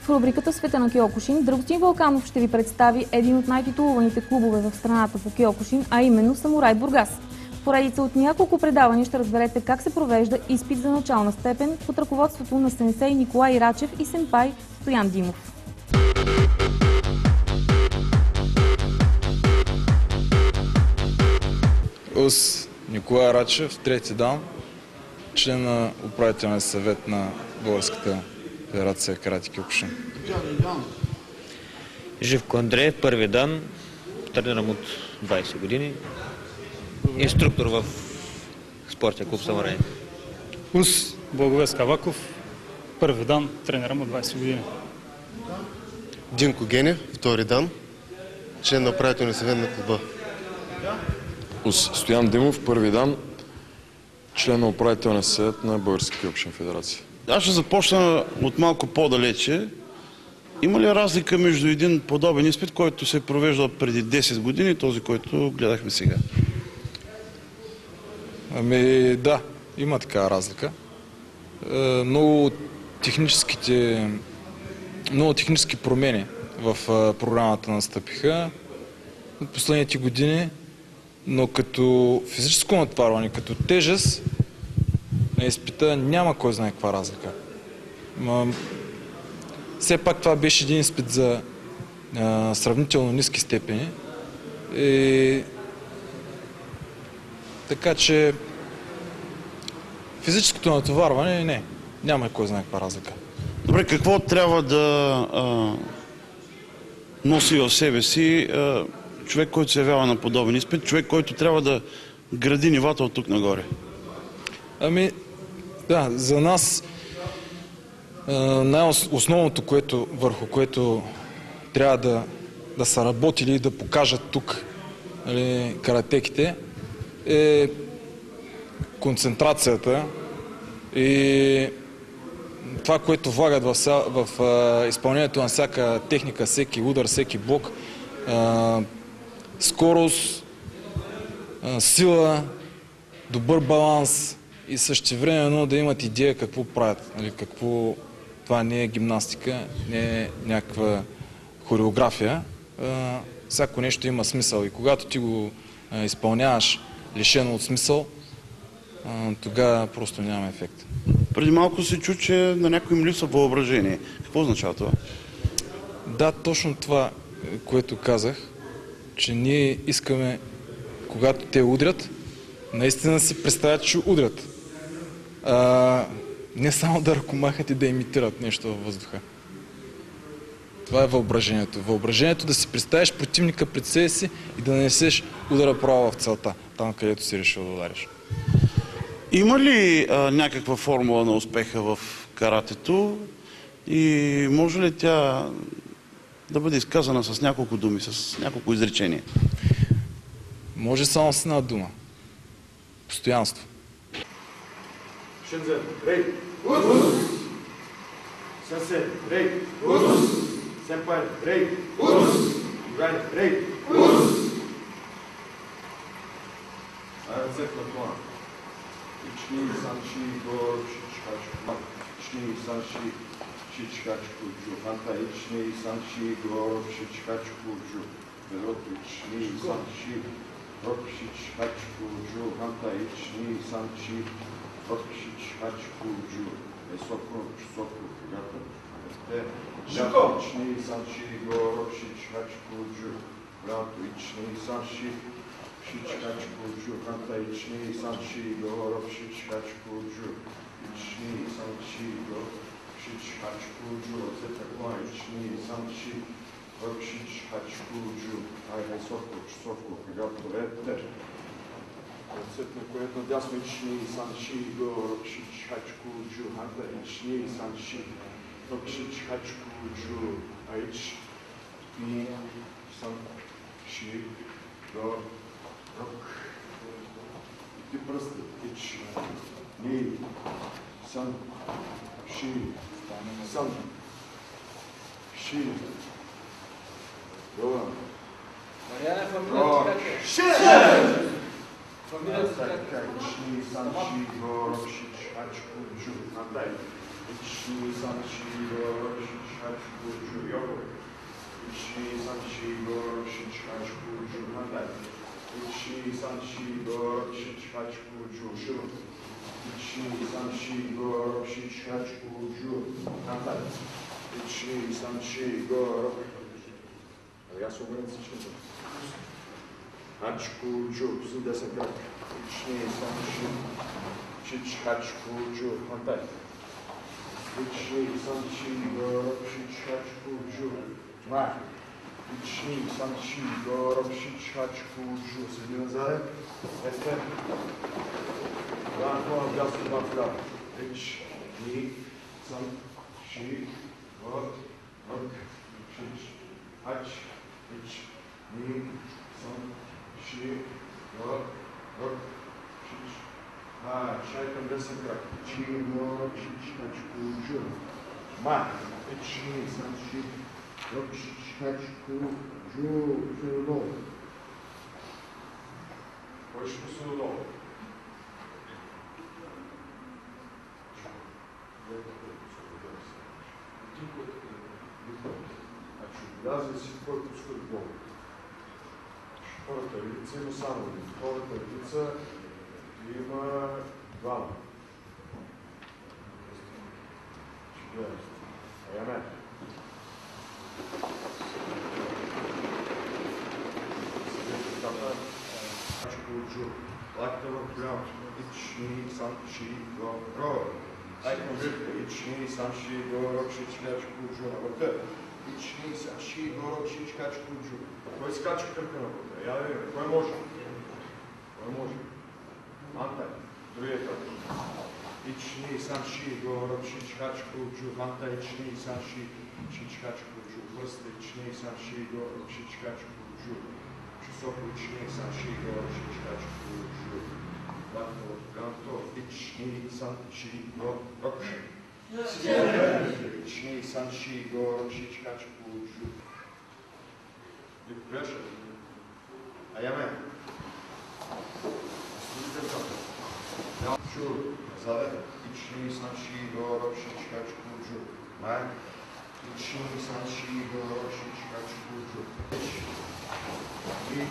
В рубриката Света на Киокушин Драгостин Вълканов ще ви представи един от най-титулуваните клубове в страната по Киокушин, а именно Самурай Бургас. В поредица от няколко предавания ще разберете как се провежда изпит за начална степен под ръководството на сенсей Николай Рачев и сенпай Стоян Димов. Аз, Николай Рачев, трети дан, член на управителния съвет на Българската федерация Карате Киокушин. Живко Андреев, първи дан, тренирам от 20 години, инструктор в спортния клуб Самурай. Ус Благовест Каваков, първи дан, тренирам от 20 години. Динко Генев, втори дан, член на управителния съвет на клуба. Стоян Димов, първи дан, член на управителния съвет на Българската Киокушин федерация. Аз ще започна от малко по-далече. Има ли разлика между един подобен изпит, който се е провеждал преди 10 години и този, който гледахме сега? Ами да, има такава разлика. Много технически промени в програмата настъпиха от последните години, но като физическо натварване, като тежест на изпита няма кой знае каква разлика. Все пак това беше един изпит за сравнително ниски степени. Така че физическото натоварване няма кой знае каква разлика. Добре, какво трябва да носи в себе си човек, който се явява на подобен изпит, човек, който трябва да гради нивата от тук нагоре? Ами, да, за нас най-основното, върху което трябва да са работили и да покажат тук каратеките, е концентрацията и това, което влагат в изпълнението на всяка техника, всеки удар, всеки блок, скорост, сила, добър баланс и същевременно да имат идея какво правят. Това не е гимнастика, не е някаква хореография. Всяко нещо има смисъл и когато ти го изпълняваш лишено от смисъл, тогава просто няма ефект. Преди малко се чу, че на някой им липсва въображение. Какво означава това? Да, точно това, което казах, че ние искаме, когато те удрят, наистина си представят, че удрят. Не само да ръкомахат и да имитират нещо във въздуха. Това е въображението. Въображението да си представиш противника пред себе си и да нанесеш удара право в целта, там където си решил да удариш. Има ли някаква формула на успеха в каратето и може ли тя да бъде изказана с няколко думи, с няколко изречения? Може само с една дума. Постоянство. Шензен, рей! Ус! Сенсей, рей! Ус! Сенпай, рей! Ус! Югай, рей! Ус! Ръцете на плана. Ични, санши, гор, шичкачко. Ични, санши, шичкачко, джу. Ханта, ични, санши, гор, шичкачко, джу. Бедрото, ични, санши, рок, шичкачко, джу. Ханта, ични, санши, Хачку, джу, соко, когато ични, санши, го, ропшич, хачку, джу, брато, ични, санши, шич, хачку, джу, ханта, ични, санши, го, ропшич, хачку, джу, ични, санши, го, шич, хачку, джу, зета, кла, ични, санши, ропшич, хачку, джу, айде, соко, когато ръцете на което надясно ични, санши, го, рокшич, хачку, джу, ханта, ични, санши, рокшич, хачку, джу, айч, ни, санши, го, рок. И ти пръстът, ич, ни, санши, санши, го, Марияна, фамилията как е? Фамилията как е? Ични, санши, го, рокшич, хачку, джу, ханта, Ichni sanshi gorok shichkachkuju yoko. Ichni sanshi gorok shichkachkuju handai. Ichni sanshi gorok shichkachkuju shuru. Ichni sanshi gorok shichkachkuju handai. Ichni sanshi gorok. Я свободен всички. Хачкуджу, судесъкът. Ични санши. Чичхачкуджу, хантай. Ични санши, горок, чичхачкуджу. Ма. Ични санши, горок, чичхачкуджу. Седи назад. Естер. Ранко, гасу, бафля. Ични санши, горок, чичхач. Ichni sanshi gorok чайкам 10 крак. Ichni gorok shichkachkuju. Ма. Ichni sanshi gorok shichkachkuju. Судо. Почти судо. Влязли си в който искат Бог. Втората редица има само един. Втората редица има двама. Ще гледам. Аяме. Чукуджу. Лакта в голямо. Ични санши горо. Лакта в жирка. Ични санши горо. Шичля чукуджу на върха. Ични санши горок шичкачкуджу. Кой скача кръка на вътре? Я да видим. Кой може? Кой може? Антай. Другия кръг. Ични санши горок шичкачкуджу. Антай. Ични санши шичкачкуджу. Пръста. Ични санши горок шичкачкуджу. Чусоко. Ични санши горок шичкачкуджу. Лакто. Ганто. Ични санши горок. Ichni sanshi gorok shichkachkuju. Pressure. Аяме. Sure. Zave. Ichni sanshi gorok shichkachkuju. Ма. Ichni sanshi gorok shichkachkuju. И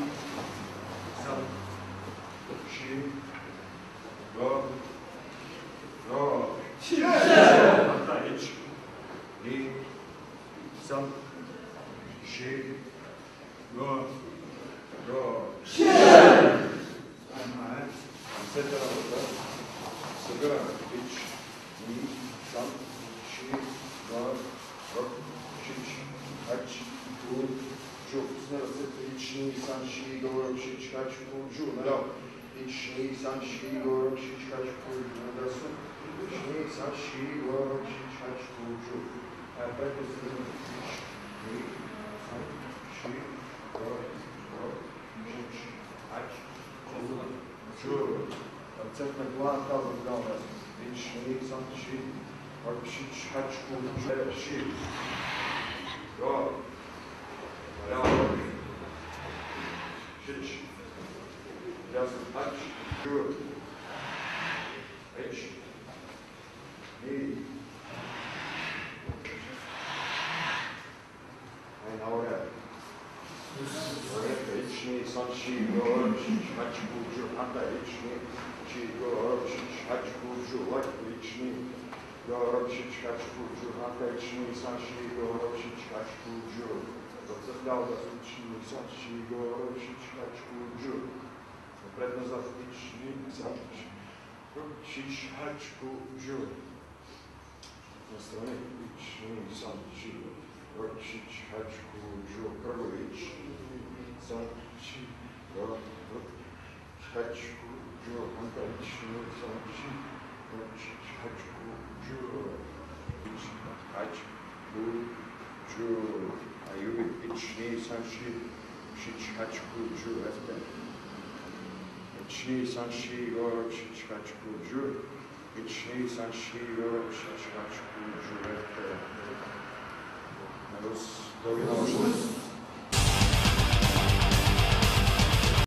сам ши го го. И сам ши го го. Сета работа. Събираме. Ич. И сам ши го го. Шич. Ач. Гу. Джу. Пусна ръцете. Ични сам ши го го. Шич. Ач. Гу. Джу. Наляво. Ични сам ши го го. Шич. Ач. Гу. Надърсу. Ични сам ши го го. Шич. Ач. Гу. Джу. Прeko se i sam ši go šič ač ču акцент на глава казвам глава ич и сам ši go šič ač ку ši go ляво šič ясно ач ču ич и Ahora, ichni sanshi gorok shichkachkuju. Anta ichni chi gorok shichkachkuju. Like ichni gorok shichkachkuju. Anta ichni sanshi gorok shichkachkuju. Зацеплял да ichni sanshi gorok shichkachkuju. Напред назад ichni sanshi gorok shichkachkuju. Настрани ichni sanshi Рочич, хачку, джу, крович, санчи, хачку, джу, хантачи, санчи, рочич, хачку, джу, хачку, джу, аюби, ични, санчи, шич, хачку, джу, эфте. Ични, санчи, горочич, хачку, джу, ични, санчи, горочич, хачку, джу, эфте. Dominamos.